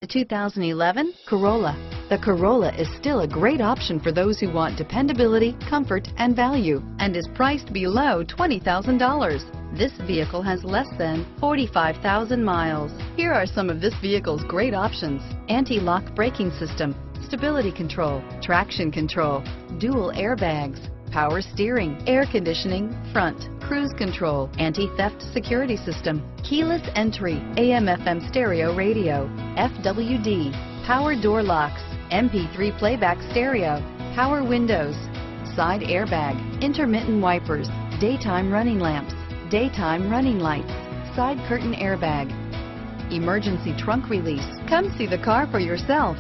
The 2011 Corolla. The Corolla is still a great option for those who want dependability, comfort, and value, and is priced below $20,000. This vehicle has less than 45,000 miles. Here are some of this vehicle's great options: anti-lock braking system, stability control, traction control, dual airbags, power steering, air conditioning, front, cruise control, anti-theft security system, keyless entry, AM/FM stereo radio, FWD, power door locks, MP3 playback stereo, power windows, side airbag, intermittent wipers, daytime running lamps, daytime running lights, side curtain airbag, emergency trunk release. Come see the car for yourself.